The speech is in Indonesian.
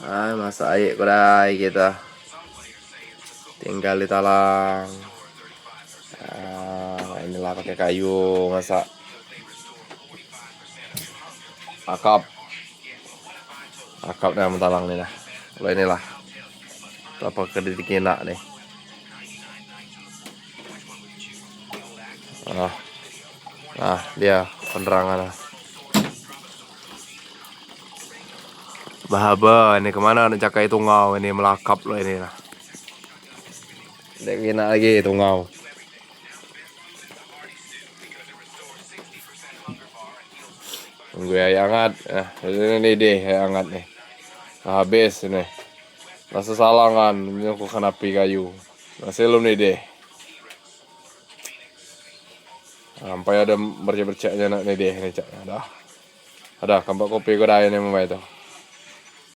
Masak air kedai kita. Tinggal ditalang. Inilah pakai kayu masak. Akap nih mentalang nih lah. Kalau inilah apa kediri kena nih. Dia penerangan lah. Bahaba ini kemana nak cakai tungau ini melakap loh ini lah. Tidak kena lagi tungau. Tunggu air hangat. Ini deh air hangat nih. Habis ini. Rasa salangan ini aku kan api kayu. Masih belum nih deh. Sampai ada bercak-bercaknya nak nih deh ini caknya dah. Ada kampak kopi kedai ini memang itu.